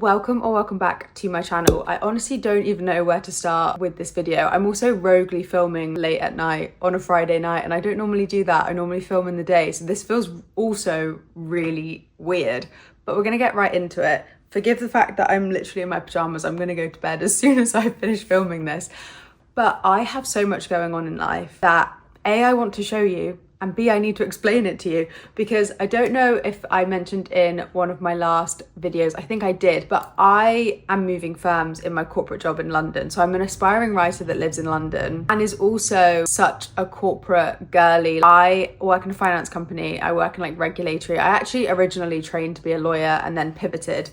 Welcome or welcome back to my channel. I honestly don't even know where to start with this video. I'm also roguely filming late at night on a Friday night, and I don't normally do that. I normally film in the day, so this feels also really weird, but we're gonna get right into it. Forgive the fact that I'm literally in my pajamas. I'm gonna go to bed as soon as I finish filming this. But I have so much going on in life that A, I want to show you, and B, I need to explain it to you, because I don't know if I mentioned in one of my last videos, I think I did, but I am moving firms in my corporate job in London. So I'm an aspiring writer that lives in London and is also such a corporate girly. I work in a finance company, I work in like regulatory. I actually originally trained to be a lawyer and then pivoted,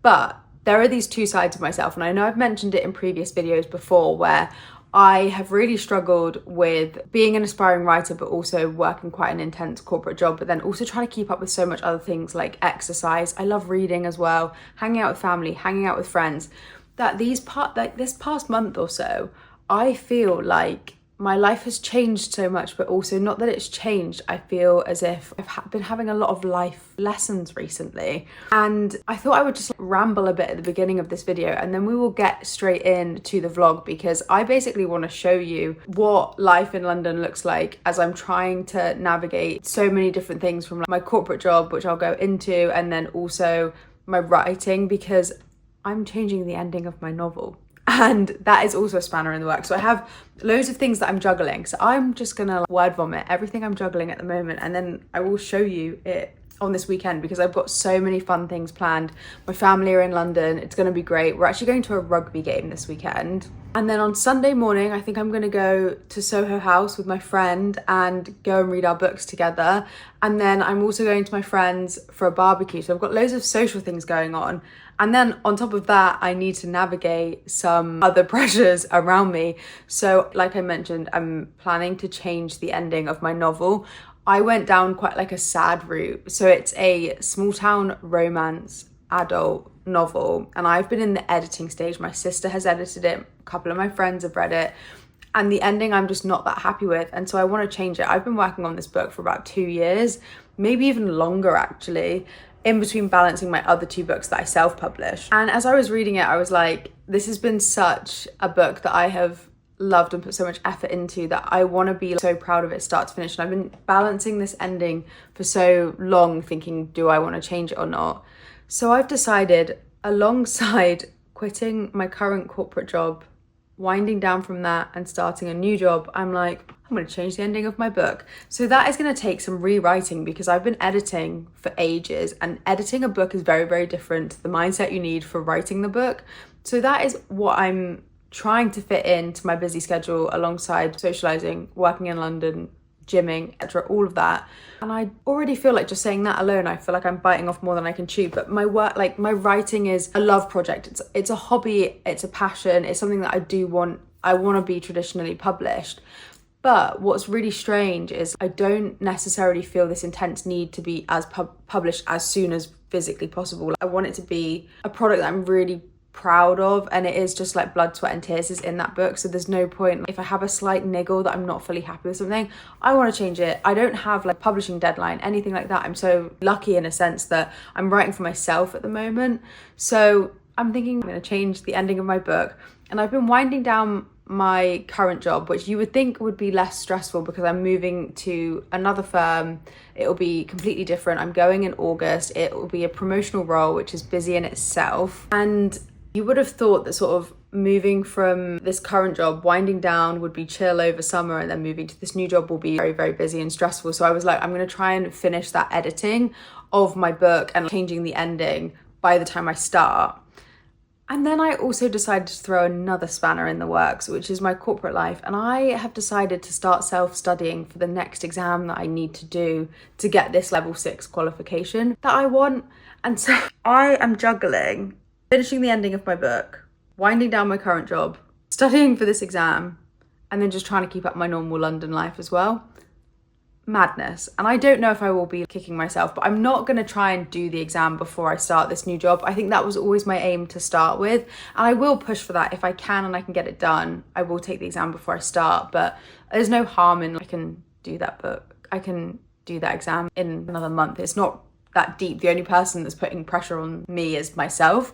but there are these two sides of myself, and I know I've mentioned it in previous videos before, where I have really struggled with being an aspiring writer, but also working quite an intense corporate job, but then also trying to keep up with so much other things like exercise. I love reading as well, hanging out with family, hanging out with friends. That this past month or so, I feel like my life has changed so much, but also not that it's changed. I feel as if I've been having a lot of life lessons recently. And I thought I would just ramble a bit at the beginning of this video, and then we will get straight into the vlog, because I basically want to show you what life in London looks like as I'm trying to navigate so many different things, from like my corporate job, which I'll go into, and then also my writing, because I'm changing the ending of my novel. And that is also a spanner in the works. So I have loads of things that I'm juggling. So I'm just gonna word vomit everything I'm juggling at the moment, and then I will show you it on this weekend, because I've got so many fun things planned. My family are in London. It's gonna be great. We're actually going to a rugby game this weekend. And then on Sunday morning, I think I'm gonna go to Soho House with my friend and go and read our books together. And then I'm also going to my friend's for a barbecue. So I've got loads of social things going on. And then on top of that, I need to navigate some other pressures around me. So like I mentioned, I'm planning to change the ending of my novel. I went down quite like a sad route. So it's a small town romance adult novel, and I've been in the editing stage. My sister has edited it, a couple of my friends have read it, and the ending I'm just not that happy with. And so I want to change it. I've been working on this book for about 2 years, maybe even longer actually, in between balancing my other 2 books that I self-publish. And as I was reading it, I was like, this has been such a book that I have loved and put so much effort into, that I want to be so proud of it start to finish. And I've been balancing this ending for so long, thinking, do I want to change it or not? So I've decided, alongside quitting my current corporate job, winding down from that and starting a new job, I'm like, I'm going to change the ending of my book. So that is going to take some rewriting, because I've been editing for ages, and editing a book is very, very different to the mindset you need for writing the book. So that is what I'm trying to fit into my busy schedule, alongside socializing, working in London, gymming, etc., all of that. And I already feel like, just saying that alone, I feel like I'm biting off more than I can chew. But my work, like my writing, is a love project. It's a hobby, it's a passion, it's something that I want to be traditionally published. But what's really strange is I don't necessarily feel this intense need to be as published as soon as physically possible. I want it to be a product that I'm really proud of, and it is just like blood, sweat and tears is in that book. So there's no point, if I have a slight niggle that I'm not fully happy with something, I want to change it. I don't have like publishing deadline, anything like that. I'm so lucky in a sense that I'm writing for myself at the moment. So I'm thinking I'm going to change the ending of my book. And I've been winding down my current job, which you would think would be less stressful, because I'm moving to another firm. It'll be completely different. I'm going in August. It will be a promotional role, which is busy in itself. And you would have thought that sort of moving from this current job, winding down, would be chill over summer, and then moving to this new job will be very, very busy and stressful. So I was like, I'm going to try and finish that editing of my book and changing the ending by the time I start. And then I also decided to throw another spanner in the works, which is my corporate life. And I have decided to start self-studying for the next exam that I need to do to get this level 6 qualification that I want. And so I am juggling finishing the ending of my book, winding down my current job, studying for this exam, and then just trying to keep up my normal London life as well. Madness. And I don't know if I will be kicking myself, but I'm not going to try and do the exam before I start this new job. I think that was always my aim to start with, and I will push for that if I can and I can get it done. I will take the exam before I start, but there's no harm in, I can do that book, I can do that exam in another month. It's not that deep. The only person that's putting pressure on me is myself.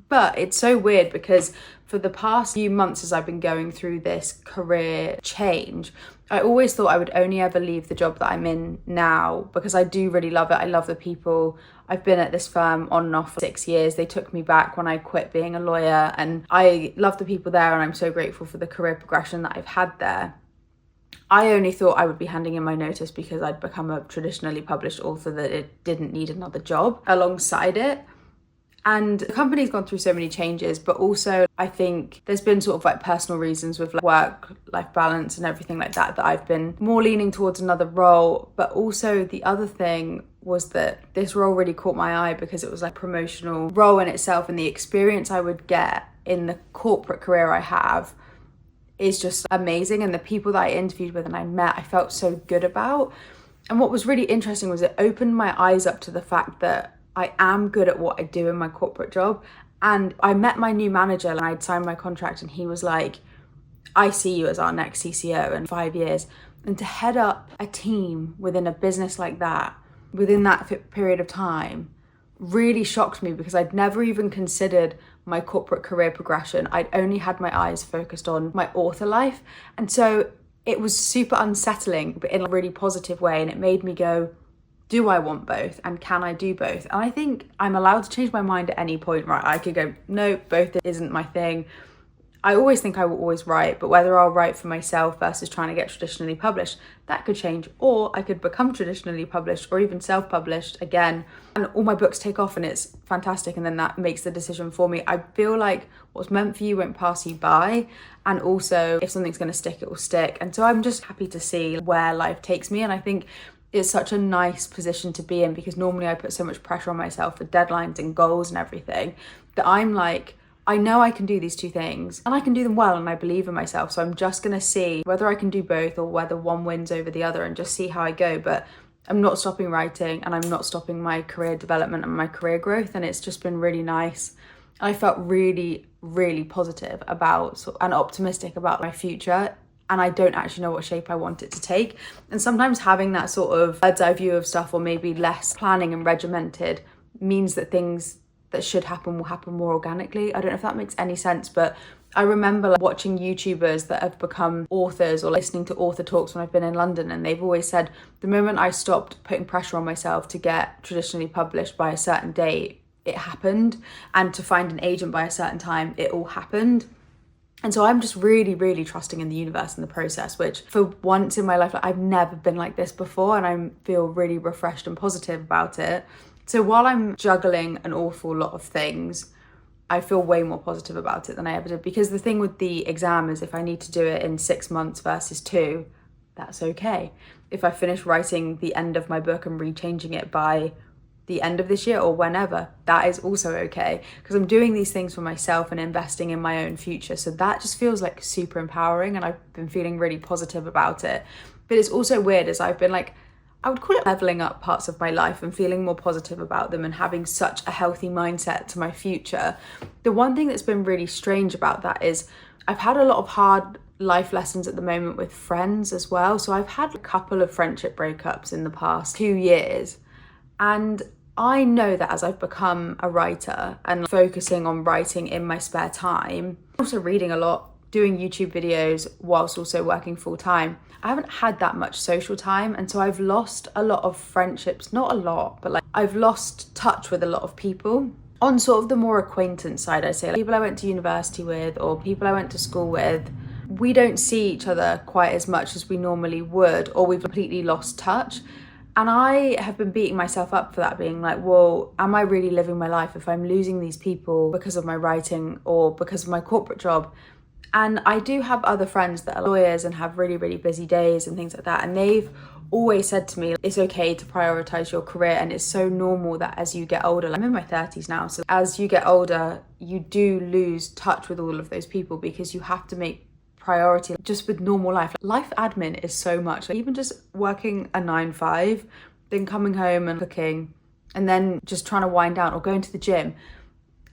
But it's so weird because for the past few months as I've been going through this career change, I always thought I would only ever leave the job that I'm in now because I do really love it. I love the people. I've been at this firm on and off for 6 years. They took me back when I quit being a lawyer, and I love the people there, and I'm so grateful for the career progression that I've had there. I only thought I would be handing in my notice because I'd become a traditionally published author that it didn't need another job alongside it. And the company's gone through so many changes, but also I think there's been sort of like personal reasons with like work-life balance and everything like that I've been more leaning towards another role. But also the other thing was that this role really caught my eye because it was like a promotional role in itself, and the experience I would get in the corporate career I have is just amazing. And the people that I interviewed with and I met, I felt so good about. And what was really interesting was it opened my eyes up to the fact that I am good at what I do in my corporate job. And I met my new manager and I'd signed my contract, and he was like, I see you as our next CCO in 5 years. And to head up a team within a business like that, within that period of time, really shocked me because I'd never even considered my corporate career progression. I'd only had my eyes focused on my author life. And so it was super unsettling, but in a really positive way. And it made me go, do I want both, and can I do both? And I think I'm allowed to change my mind at any point, right? I could go, no, both isn't my thing. I always think I will always write, but whether I'll write for myself versus trying to get traditionally published, that could change. Or I could become traditionally published or even self-published again, and all my books take off and it's fantastic, and then that makes the decision for me. I feel like what's meant for you won't pass you by, and also if something's going to stick, it will stick. And so I'm just happy to see where life takes me, and I think it's such a nice position to be in because normally I put so much pressure on myself for deadlines and goals and everything that I'm like, I know I can do these two things and I can do them well, and I believe in myself. So I'm just going to see whether I can do both or whether one wins over the other and just see how I go. But I'm not stopping writing, and I'm not stopping my career development and my career growth. And it's just been really nice. I felt really, really positive about and optimistic about my future. And I don't actually know what shape I want it to take. And sometimes having that sort of bird's eye view of stuff, or maybe less planning and regimented, means that things that should happen will happen more organically. I don't know if that makes any sense, but I remember watching YouTubers that have become authors or listening to author talks when I've been in London, and they've always said the moment I stopped putting pressure on myself to get traditionally published by a certain date, it happened, and to find an agent by a certain time, it all happened. And so I'm just really, really trusting in the universe and the process, which for once in my life, I've never been like this before, and I feel really refreshed and positive about it. So while I'm juggling an awful lot of things, I feel way more positive about it than I ever did, because the thing with the exam is if I need to do it in 6 months versus 2, that's okay. If I finish writing the end of my book and rechanging it by the end of this year or whenever, that is also okay, because I'm doing these things for myself and investing in my own future. So that just feels like super empowering, and I've been feeling really positive about it. But it's also weird as I've been like, I would call it leveling up parts of my life and feeling more positive about them and having such a healthy mindset to my future. The one thing that's been really strange about that is I've had a lot of hard life lessons at the moment with friends as well. So I've had a couple of friendship breakups in the past 2 years, and I know that as I've become a writer and focusing on writing in my spare time, also reading a lot, doing YouTube videos whilst also working full time, I haven't had that much social time. And so I've lost a lot of friendships, not a lot, but like I've lost touch with a lot of people on sort of the more acquaintance side, I'd say. Like people I went to university with or people I went to school with, we don't see each other quite as much as we normally would, or we've completely lost touch. And I have been beating myself up for that, being like, well, am I really living my life if I'm losing these people because of my writing or because of my corporate job? And I do have other friends that are lawyers and have really, really busy days and things like that. And they've always said to me, it's okay to prioritize your career. And it's so normal that as you get older, like I'm in my 30s now. So as you get older, you do lose touch with all of those people because you have to make priority just with normal life. Life admin is so much, like even just working a 9-5, then coming home and cooking, and then just trying to wind down or going to the gym.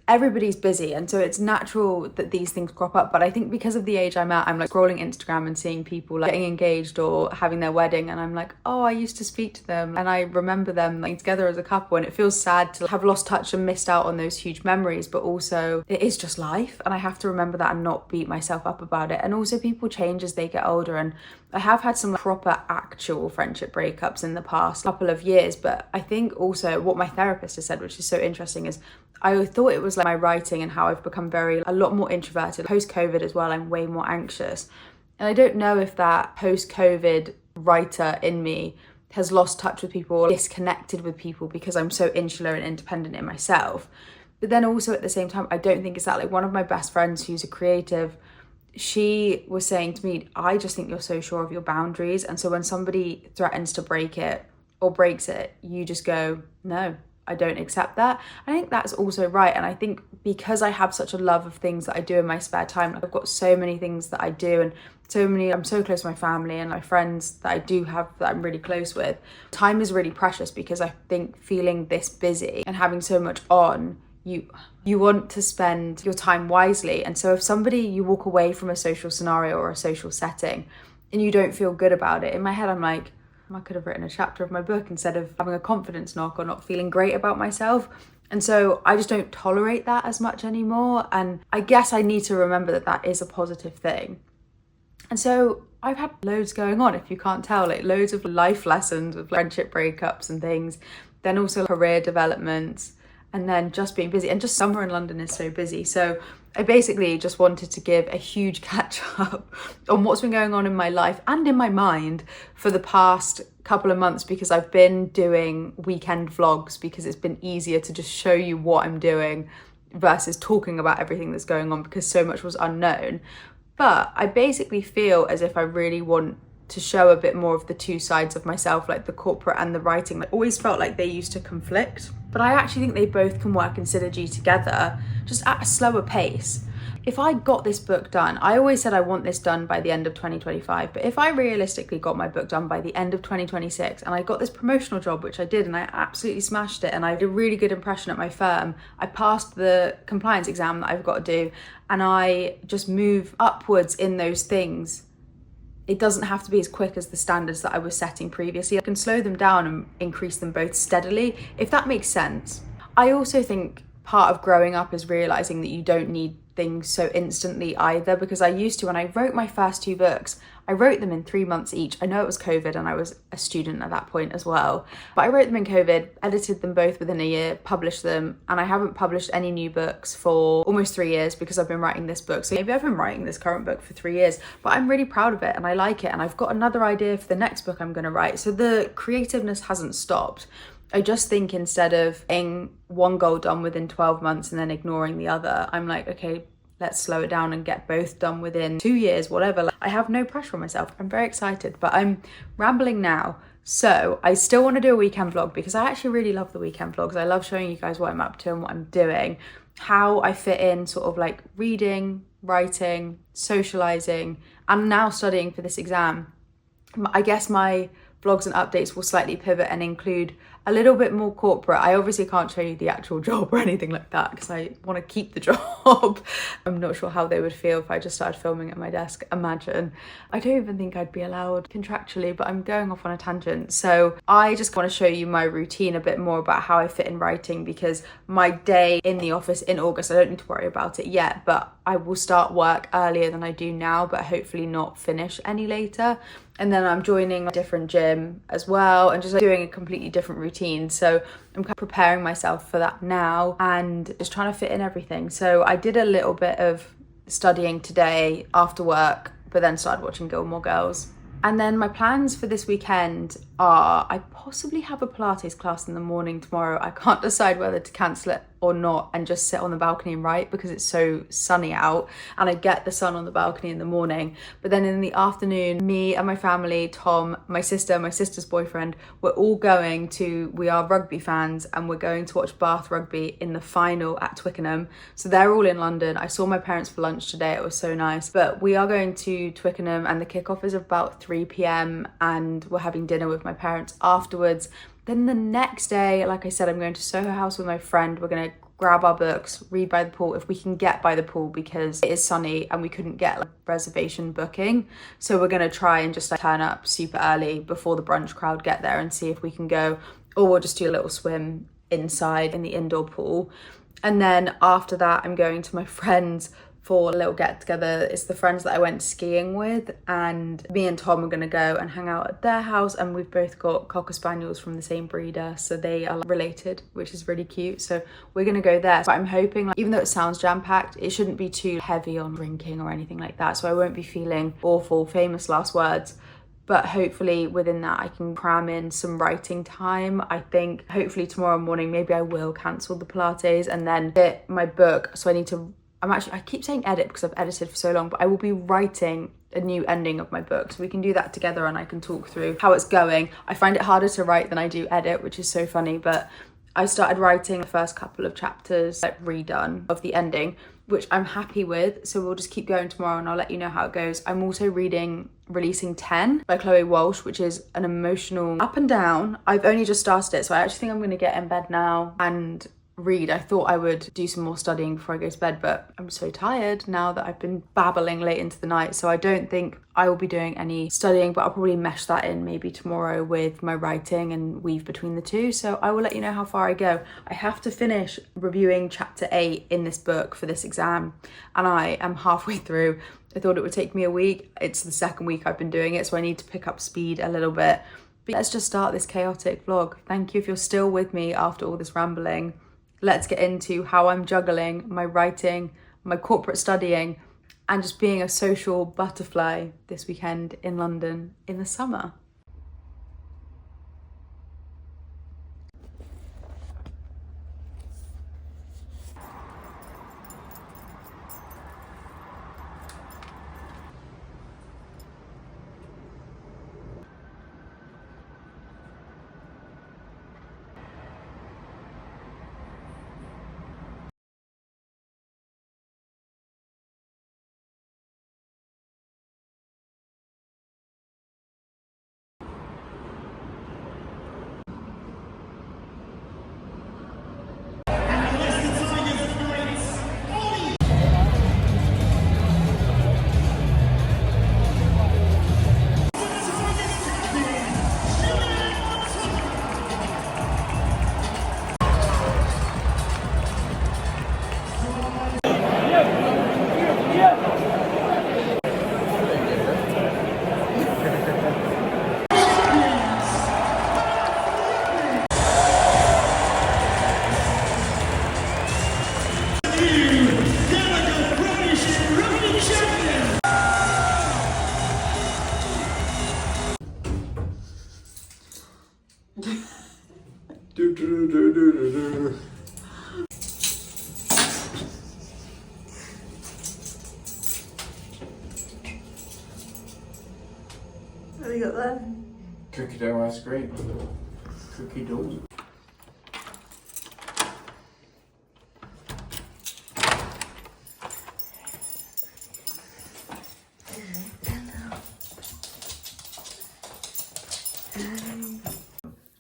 everybody's busy, and so it's natural that these things crop up. But I think because of the age I'm at, I'm like scrolling Instagram and seeing people like getting engaged or having their wedding, and I'm like, oh, I used to speak to them and I remember them like together as a couple, and it feels sad to have lost touch and missed out on those huge memories. But also it is just life, and I have to remember that and not beat myself up about it. And also people change as they get older, and I have had some proper actual friendship breakups in the past couple of years. But I think also what my therapist has said, which is so interesting, is I thought it was like my writing and how I've become a lot more introverted. Post-COVID as well, I'm way more anxious. And I don't know if that post-COVID writer in me has lost touch with people or disconnected with people because I'm so insular and independent in myself. But then also at the same time, I don't think it's that. Like, one of my best friends who's a creative, she was saying to me, I just think you're so sure of your boundaries. And so when somebody threatens to break it or breaks it, you just go, no, I don't accept that. I think that's also right. And I think because I have such a love of things that I do in my spare time, like I've got so many things that I do, and I'm so close to my family and my friends that I do have that I'm really close with. Time is really precious, because I think feeling this busy and having so much on, you want to spend your time wisely. And so if you walk away from a social scenario or a social setting and you don't feel good about it, in my head I'm like, I could have written a chapter of my book instead of having a confidence knock or not feeling great about myself. And so I just don't tolerate that as much anymore. And I guess I need to remember that that is a positive thing. And so I've had loads going on, if you can't tell, like loads of life lessons with friendship breakups and things, then also career developments, and then just being busy. And just summer in London is so busy. So I basically just wanted to give a huge catch up on what's been going on in my life and in my mind for the past couple of months, because I've been doing weekend vlogs because it's been easier to just show you what I'm doing versus talking about everything that's going on, because so much was unknown. But I basically feel as if I really want to show a bit more of the two sides of myself, like the corporate and the writing. I always felt like they used to conflict, but I actually think they both can work in synergy together, just at a slower pace. If I got this book done, I always said I want this done by the end of 2025, but if I realistically got my book done by the end of 2026 and I got this promotional job, which I did, and I absolutely smashed it, and I did a really good impression at my firm, I passed the compliance exam that I've got to do, and I just move upwards in those things, it doesn't have to be as quick as the standards that I was setting previously. I can slow them down and increase them both steadily, if that makes sense. I also think part of growing up is realizing that you don't need things so instantly either, because I used to, when I wrote my first two books, I wrote them in 3 months each. I know it was COVID and I was a student at that point as well, but I wrote them in COVID, edited them both within a year, published them, and I haven't published any new books for almost 3 years because I've been writing this book. So maybe I've been writing this current book for 3 years, but I'm really proud of it and I like it, and I've got another idea for the next book I'm going to write. So the creativeness hasn't stopped. I just think instead of getting one goal done within 12 months and then ignoring the other, I'm like, okay, let's slow it down and get both done within 2 years, whatever. Like, I have no pressure on myself. I'm very excited, but I'm rambling now. So I still want to do a weekend vlog because I actually really love the weekend vlogs. I love showing you guys what I'm up to and what I'm doing, how I fit in sort of like reading, writing, socializing, and now studying for this exam. I guess my vlogs and updates will slightly pivot and include a little bit more corporate. I obviously can't show you the actual job or anything like that because I want to keep the job. I'm not sure how they would feel if I just started filming at my desk. Imagine. I don't even think I'd be allowed contractually, but I'm going off on a tangent. So I just want to show you my routine a bit more about how I fit in writing, because my day in the office in August, I don't need to worry about it yet, but I will start work earlier than I do now, but hopefully not finish any later. And then I'm joining a different gym as well and just like doing a completely different routine. So I'm kind of preparing myself for that now and just trying to fit in everything. So I did a little bit of studying today after work, but then started watching Gilmore Girls. And then my plans for this weekend are, I possibly have a Pilates class in the morning tomorrow. I can't decide whether to cancel it or not and just sit on the balcony and write because it's so sunny out and I get the sun on the balcony in the morning. But then in the afternoon, me and my family, Tom, my sister's boyfriend, we are rugby fans and we're going to watch Bath Rugby in the final at Twickenham. So they're all in London. I saw my parents for lunch today. It was so nice. But we are going to Twickenham and the kickoff is about 3 p.m. and we're having dinner with my parents afterwards. Then the next day, like I said, I'm going to Soho House with my friend. We're going to grab our books, read by the pool if we can get by the pool, because it is sunny and we couldn't get like reservation booking. So we're gonna try and just like turn up super early before the brunch crowd get there and see if we can go, or we'll just do a little swim inside in the indoor pool. And then after that, I'm going to my friend's for a little get together. It's the friends that I went skiing with, and me and Tom are gonna go and hang out at their house, and we've both got Cocker Spaniels from the same breeder, so they are related, which is really cute. So we're gonna go there. But I'm hoping, like, even though it sounds jam-packed, it shouldn't be too heavy on drinking or anything like that, so I won't be feeling awful. Famous last words. But hopefully within that I can cram in some writing time. I think hopefully tomorrow morning maybe I will cancel the Pilates and then hit my book. So I keep saying edit because I've edited for so long, but I will be writing a new ending of my book, so we can do that together and I can talk through how it's going. I find it harder to write than I do edit, which is so funny, but I started writing the first couple of chapters, like redone, of the ending, which I'm happy with. So we'll just keep going tomorrow and I'll let you know how it goes. I'm also reading Releasing 10 by Chloe Walsh, which is an emotional up and down. I've only just started it, so I actually think I'm gonna get in bed now and read. I thought I would do some more studying before I go to bed, but I'm so tired now that I've been babbling late into the night, so I don't think I will be doing any studying, but I'll probably mesh that in maybe tomorrow with my writing and weave between the two. So I will let you know how far I go. I have to finish reviewing chapter 8 in this book for this exam, and I am halfway through. I thought it would take me a week. It's the second week I've been doing it, so I need to pick up speed a little bit. But let's just start this chaotic vlog. Thank you if you're still with me after all this rambling. Let's get into how I'm juggling my writing, my corporate studying, and just being a social butterfly this weekend in London in the summer. What have you got there? Cookie dough ice cream. Cookie dough.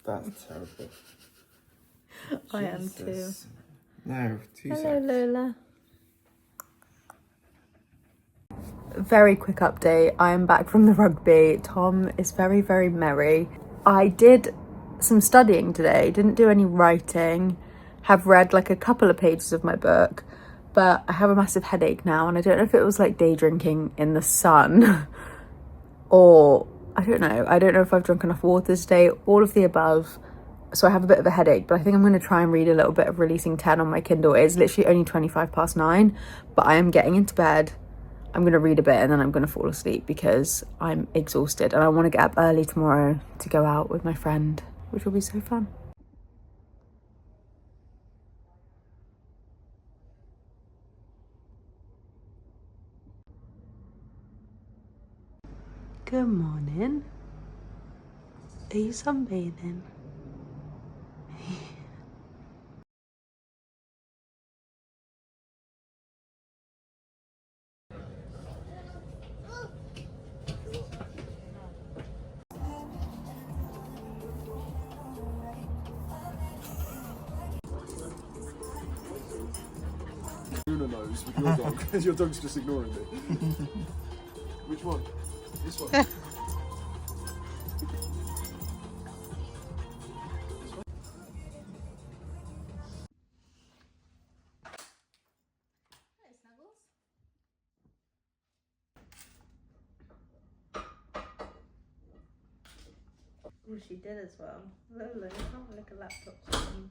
That's terrible. I am too. No, too Hello, seconds. Lola. Very quick update. I am back from the rugby. Tom is very, very merry. I did some studying today, didn't do any writing, have read like a couple of pages of my book, but I have a massive headache now, and I don't know if it was like day drinking in the sun or I don't know if I've drunk enough water today, all of the above. So I have a bit of a headache, but I think I'm going to try and read a little bit of Releasing 10 on my Kindle. It's literally only 9:25, but I am getting into bed. I'm going to read a bit and then I'm going to fall asleep because I'm exhausted, and I want to get up early tomorrow to go out with my friend, which will be so fun. Good morning. Are you sunbathing? nose with your dog, and your dog's just ignoring me. Which one? This one. Oh, she did as well. Lola, it's not like a laptop screen.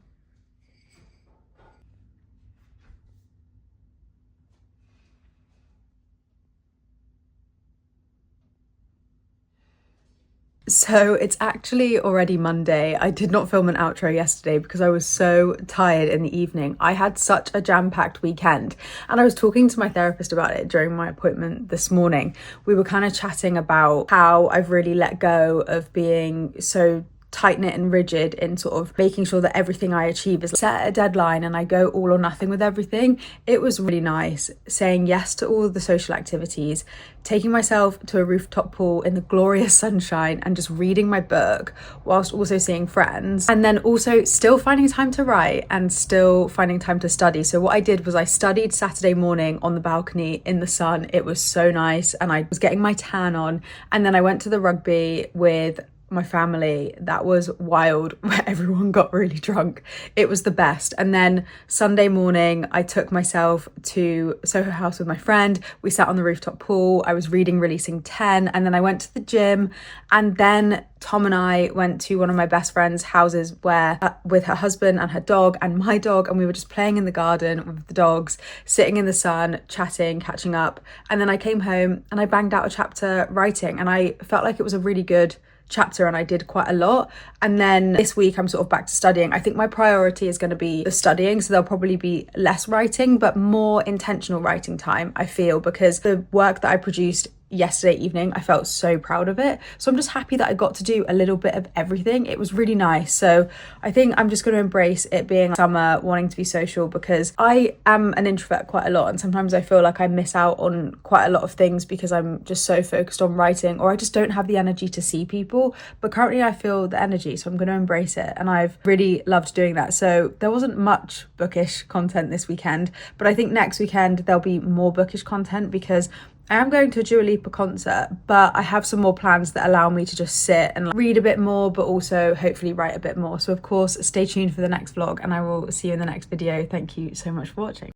So it's actually already Monday. I did not film an outro yesterday because I was so tired in the evening. I had such a jam-packed weekend, and I was talking to my therapist about it during my appointment this morning. We were kind of chatting about how I've really let go of being so tight-knit and rigid in sort of making sure that everything I achieve is set a deadline and I go all or nothing with everything. It was really nice saying yes to all of the social activities, taking myself to a rooftop pool in the glorious sunshine and just reading my book whilst also seeing friends, and then also still finding time to write and still finding time to study. So what I did was I studied Saturday morning on the balcony in the sun. It was so nice and I was getting my tan on, and then I went to the rugby with my family. That was wild, where everyone got really drunk. It was the best. And then Sunday morning I took myself to Soho House with my friend. We sat on the rooftop pool. I was reading Releasing 10, and then I went to the gym, and then Tom and I went to one of my best friend's houses where with her husband and her dog and my dog, and we were just playing in the garden with the dogs, sitting in the sun, chatting, catching up. And then I came home and I banged out a chapter writing, and I felt like it was a really good chapter and I did quite a lot. And then this week I'm sort of back to studying. I think my priority is going to be the studying, so there'll probably be less writing but more intentional writing time, I feel, because the work that I produced yesterday evening, I felt so proud of it. So I'm just happy that I got to do a little bit of everything. It was really nice. So I think I'm just going to embrace it being summer, wanting to be social, because I am an introvert quite a lot, and sometimes I feel like I miss out on quite a lot of things because I'm just so focused on writing, or I just don't have the energy to see people. But currently I feel the energy, so I'm going to embrace it, and I've really loved doing that. So there wasn't much bookish content this weekend, but I think next weekend there'll be more bookish content because I am going to a Dua Lipa concert, but I have some more plans that allow me to just sit and read a bit more, but also hopefully write a bit more. So of course, stay tuned for the next vlog, and I will see you in the next video. Thank you so much for watching.